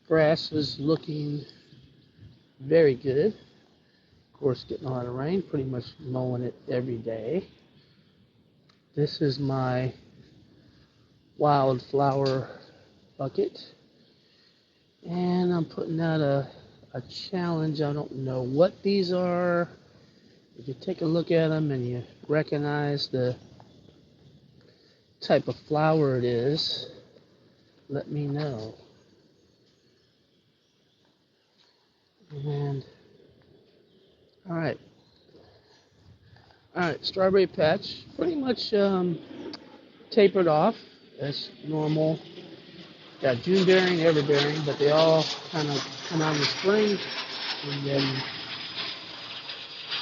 Grass is looking very good. Of course, getting a lot of rain, pretty much mowing it every day. This is my wildflower bucket. And I'm putting out a challenge. I don't know what these are. If you take a look at them and you recognize the type of flower it is, let me know. And all right, strawberry patch, pretty much tapered off as normal. Got June bearing, ever bearing, but they all kind of come out in the spring and then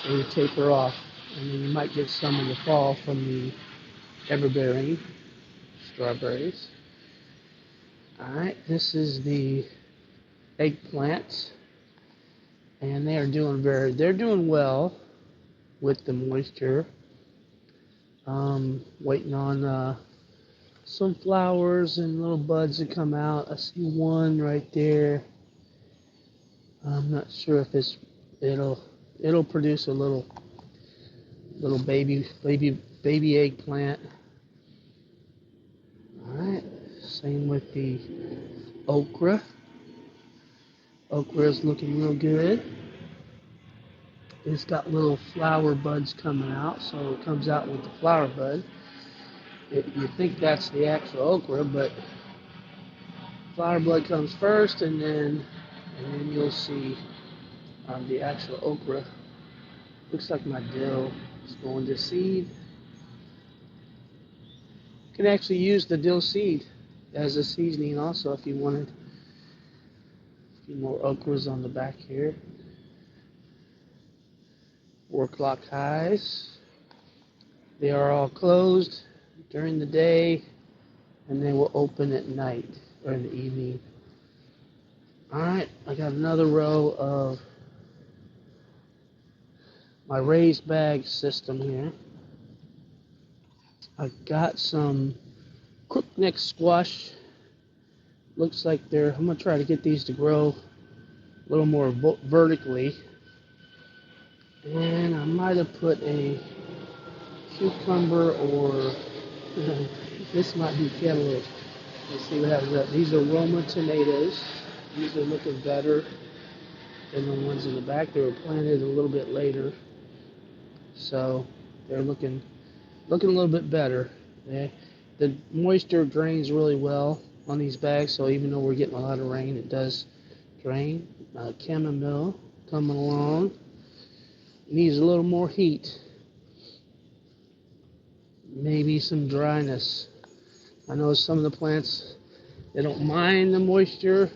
they taper off. And then you might get some in the fall from the ever bearing strawberries. Alright, this is the eggplant. And they're doing well with the moisture. Waiting on some flowers and little buds to come out. I see one right there. I'm not sure if it'll produce a little baby eggplant. All right. Same with the okra. Okra is looking real good. It's got little flower buds coming out, so it comes out with the flower bud. You think that's the actual okra, but flower bud comes first, and then you'll see the actual okra. Looks like my dill is going to seed. You can actually use the dill seed as a seasoning also if you wanted. A few more okras on the back here. 4 o'clock highs. They are all closed during the day, and they will open at night or in the evening. Alright, I got another row of my raised bag system here. I've got some crookneck squash. Looks like I'm going to try to get these to grow a little more vertically. And I might have put a cucumber or this might be cantaloupe. Let's see what happens. These are Roma tomatoes. These are looking better than the ones in the back. They were planted a little bit later, so they're looking a little bit better. The moisture drains really well on these bags, so even though we're getting a lot of rain, it does drain. Chamomile coming along. Needs a little more heat. Maybe some dryness. I know some of the plants, they don't mind the moisture.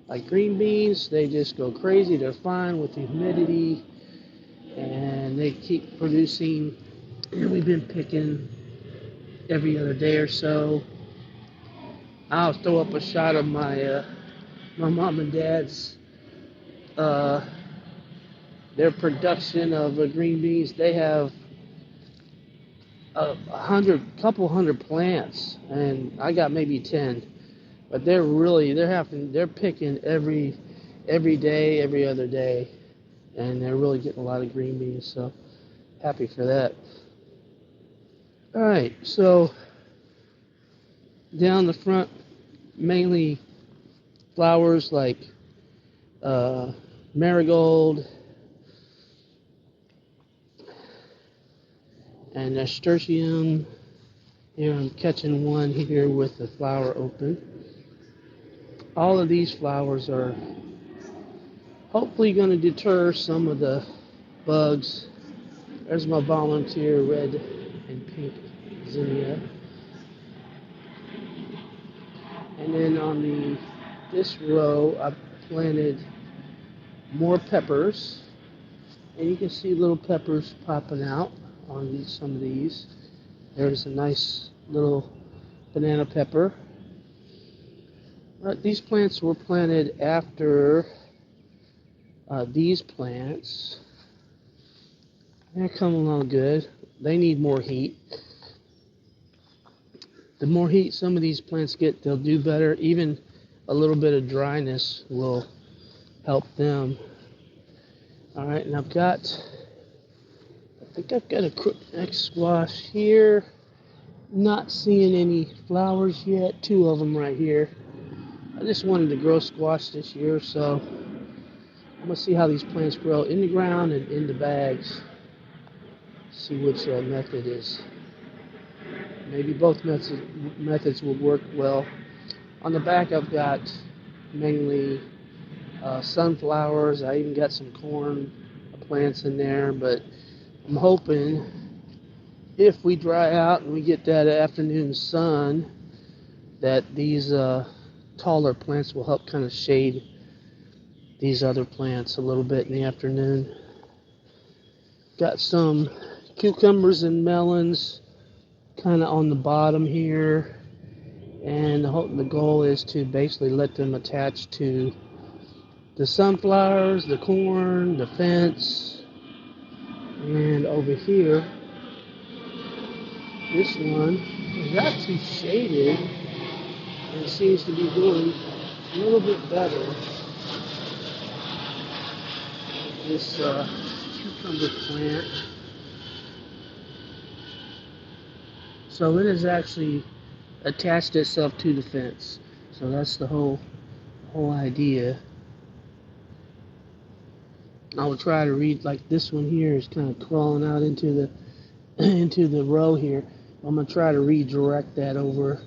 Like green beans, they just go crazy. They're fine with the humidity, and they keep producing. And we've been picking every other day or so. I'll throw up a shot of my mom and dad's their production of green beans. They have a couple hundred plants, and I got maybe 10. But they're picking every day, every other day, and they're really getting a lot of green beans. So happy for that. All right, so down the front, mainly flowers like marigold and nasturtium. Here I'm catching one here with the flower open. All of these flowers are hopefully going to deter some of the bugs. There's my volunteer red and pink zinnia. And then on this row, I planted more peppers. And you can see little peppers popping out on some of these. There's a nice little banana pepper. These plants were planted after these plants. They're coming along good. They need more heat. The more heat some of these plants get, they'll do better. Even a little bit of dryness will help them. All right, and I think I've got a Quictent squash here. Not seeing any flowers yet. 2 of them right here. I just wanted to grow squash this year, so I'm gonna see how these plants grow in the ground and in the bags. See which method is. Maybe both methods will work well. On the back, I've got mainly sunflowers. I even got some corn plants in there, but I'm hoping if we dry out and we get that afternoon sun, that these taller plants will help kind of shade these other plants a little bit in the afternoon. Got some cucumbers and melons kind of on the bottom here, and the goal is to basically let them attach to the sunflowers, the corn, the fence. And over here, this one is actually shaded and seems to be doing a little bit better. This cucumber plant. So it has actually attached itself to the fence. So that's the whole idea. I will try to read, like this one here is kind of crawling out into the into the row here. I'm gonna try to redirect that over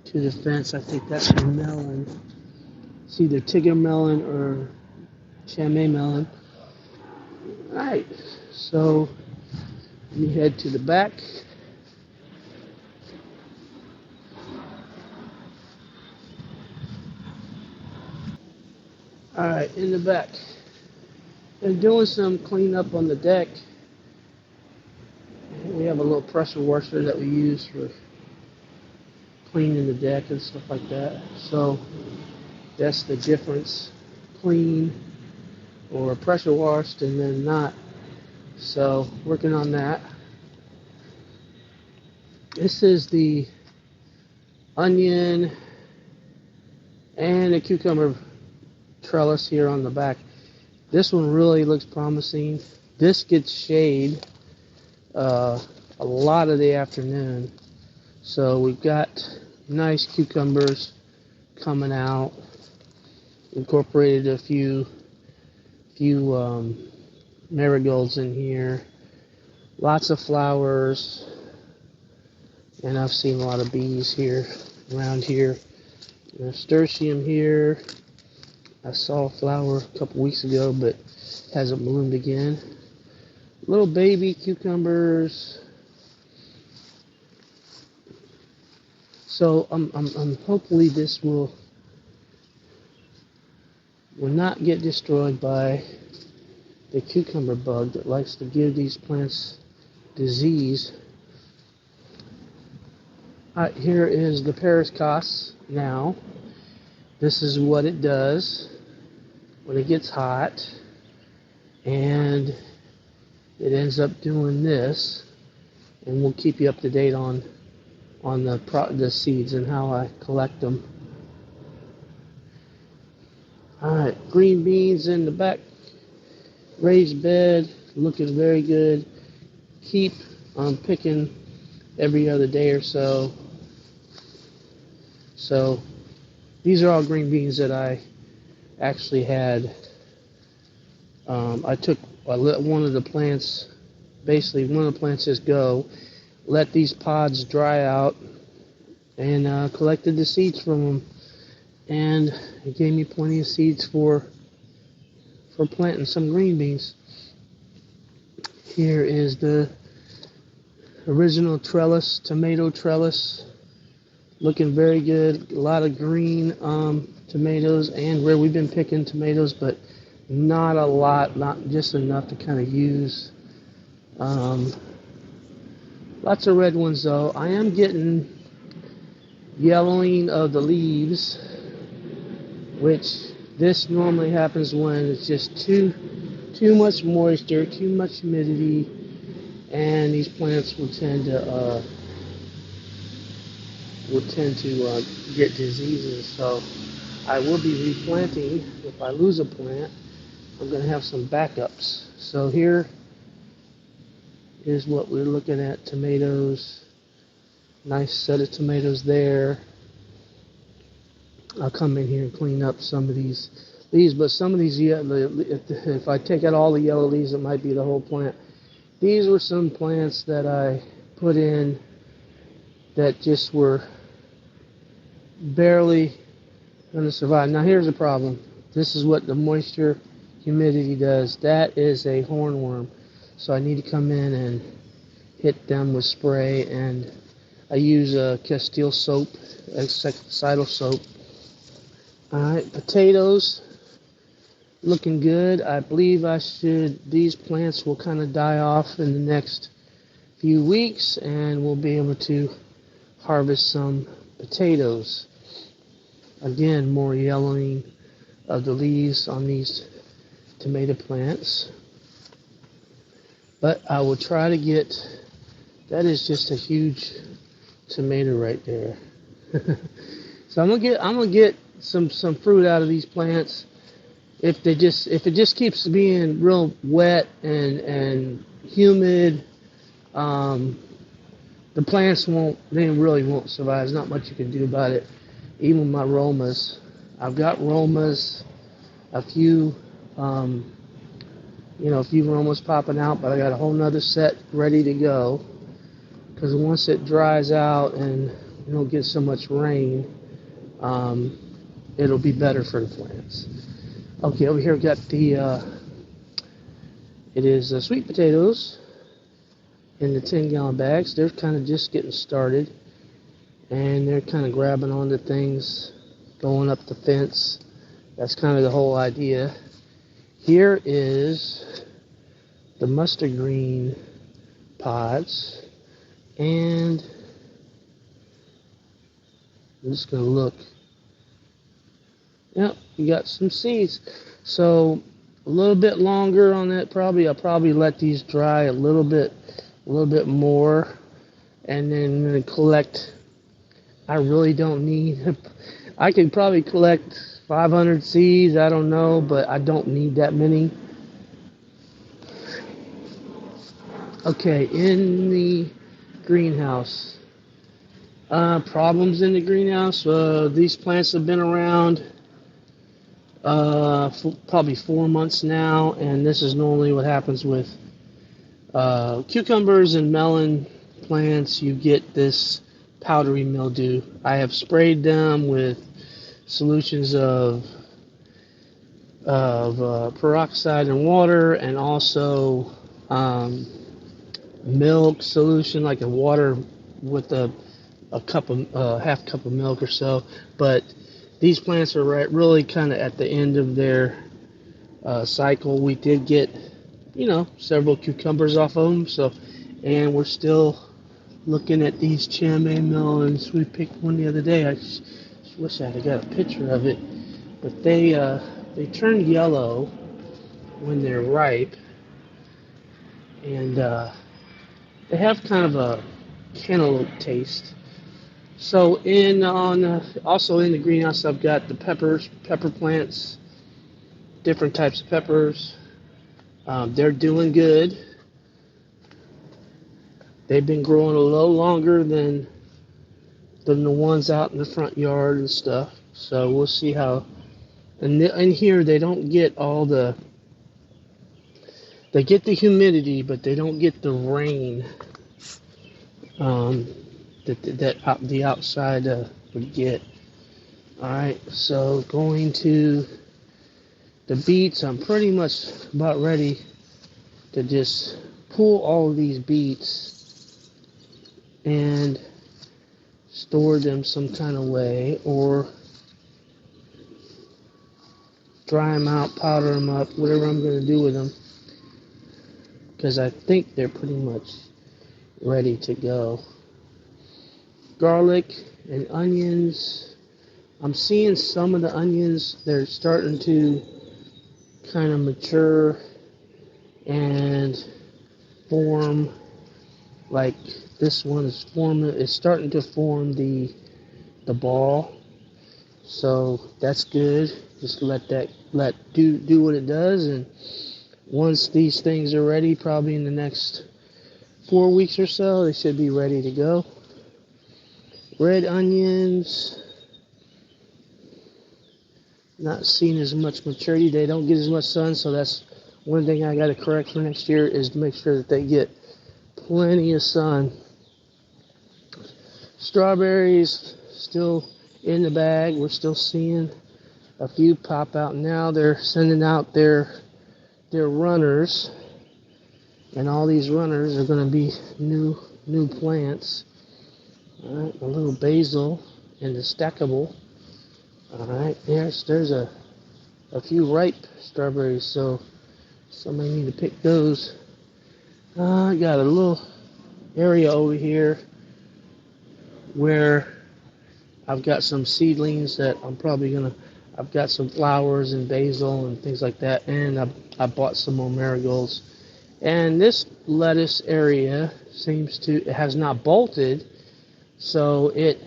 to the fence. I think that's a melon. It's either Tigger melon or Chame melon. Alright, so let me head to the back. Alright, in the back. Been doing some cleanup on the deck. We have a little pressure washer that we use for cleaning the deck and stuff like that. So that's the difference. Clean or pressure washed and then not. So working on that. This is the onion and a cucumber trellis here on the back. This one really looks promising. This gets shade a lot of the afternoon. So we've got nice cucumbers coming out. Incorporated a few marigolds in here. Lots of flowers. And I've seen a lot of bees here, around here. Nasturtium here. I saw a flower a couple weeks ago, but hasn't bloomed again. Little baby cucumbers. So I'm hopefully this will not get destroyed by the cucumber bug that likes to give these plants disease. Alright, here is the Paris Cos now. This is what it does when it gets hot, and it ends up doing this, and we'll keep you up to date on the seeds and how I collect them. Alright, green beans in the back, raised bed, looking very good. Keep on picking every other day or so. So these are all green beans that I actually had. I let one of the plants, basically one of the plants just go, let these pods dry out, and collected the seeds from them. And it gave me plenty of seeds for planting some green beans. Here is the original trellis, tomato trellis. Looking very good. A lot of green tomatoes, and where we've been picking tomatoes, but not a lot, not just enough to kind of use. Lots of red ones though. I am getting yellowing of the leaves, which this normally happens when it's just too much moisture, too much humidity, and these plants will tend to get diseases. So I will be replanting. If I lose a plant, I'm going to have some backups. So here is what we're looking at. Tomatoes. Nice set of tomatoes there. I'll come in here and clean up some of these leaves, but some of these, if I take out all the yellow leaves, it might be the whole plant. These were some plants that I put in that just were barely going to survive. Now here's the problem. This is what the moisture humidity does. That is a hornworm. So I need to come in and hit them with spray, and I use a Castile soap, insecticidal soap. Alright, potatoes looking good. I believe these plants will kind of die off in the next few weeks, and we'll be able to harvest some potatoes. Again, more yellowing of the leaves on these tomato plants. But I will try to get, that is just a huge tomato right there. So I'm gonna get some fruit out of these plants. If it just keeps being real wet and humid, the plants really won't survive. There's not much you can do about it. Even my Romas, I've got Romas, a few Romas popping out, but I got a whole nother set ready to go. Because once it dries out and we don't get so much rain, it'll be better for the plants. Okay, over here we've got it is sweet potatoes in the 10-gallon bags. They're kind of just getting started, and they're kind of grabbing onto things, going up the fence. That's kind of the whole idea. Here is the mustard green pods, and I'm just going to look. Yep, you got some seeds. So a little bit longer on that. I'll probably let these dry a little bit more, and then I'm going to collect. I really don't need. I could probably collect 500 seeds. I don't know, but I don't need that many. Okay, in the greenhouse. Problems in the greenhouse. These plants have been around probably 4 months now, and this is normally what happens with cucumbers and melon plants. You get this powdery mildew. I have sprayed them with solutions of peroxide and water, and also milk solution, like a water with a cup of half cup of milk or so. But these plants are really kind of at the end of their cycle. We did get several cucumbers off of them, and we're still looking at these Chame melons. We picked one the other day. I just wish I had got a picture of it, but they turn yellow when they're ripe, and they have kind of a cantaloupe taste. So also in the greenhouse, I've got the pepper plants, different types of peppers. They're doing good. They've been growing a little longer than the ones out in the front yard and stuff. So we'll see how. And in here, they don't get they get the humidity, but they don't get the rain that the outside would get. All right, so going to the beets, I'm pretty much about ready to just pull all of these beets and store them some kind of way, or dry them out, powder them up, whatever I'm going to do with them, because I think they're pretty much ready to go. Garlic and onions. I'm seeing some of the onions, they're starting to kind of mature and form. Like this one is starting to form the ball. So that's good. Just let do what it does, and once these things are ready, probably in the next 4 weeks or so, they should be ready to go. Red onions, not seeing as much maturity. They don't get as much sun, so that's one thing I got to correct for next year, is to make sure that they get plenty of sun. Strawberries still in the bag. We're still seeing a few pop out now. They're sending out their runners, and all these runners are going to be new plants. All right, a little basil and the stackable. All right, there's a few ripe strawberries, so somebody need to pick those. I got a little area over here where I've got some seedlings that I've got some flowers and basil and things like that, and I bought some more marigolds. And this lettuce area it has not bolted, so it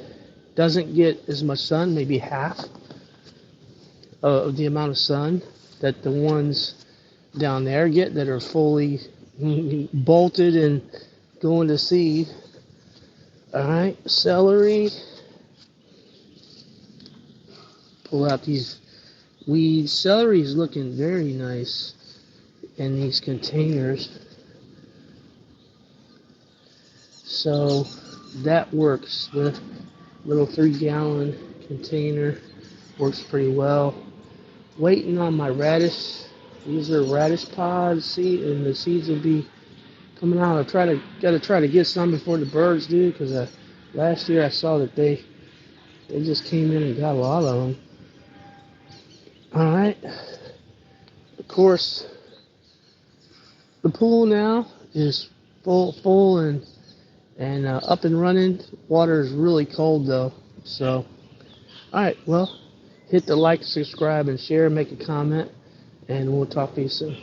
doesn't get as much sun, maybe half of the amount of sun that the ones down there get that are fully bolted and going to seed. Alright, celery. Pull out these weeds. Celery is looking very nice in these containers. So that works. The little 3-gallon container works pretty well. Waiting on my radish. These are radish pods, and the seeds will be coming out. Gotta try to get some before the birds do, because last year I saw that they just came in and got a lot of them. All right. Of course, the pool now is full and up and running. Water is really cold though. So, all right. Well, hit the like, subscribe, and share. Make a comment, and we'll talk to you soon.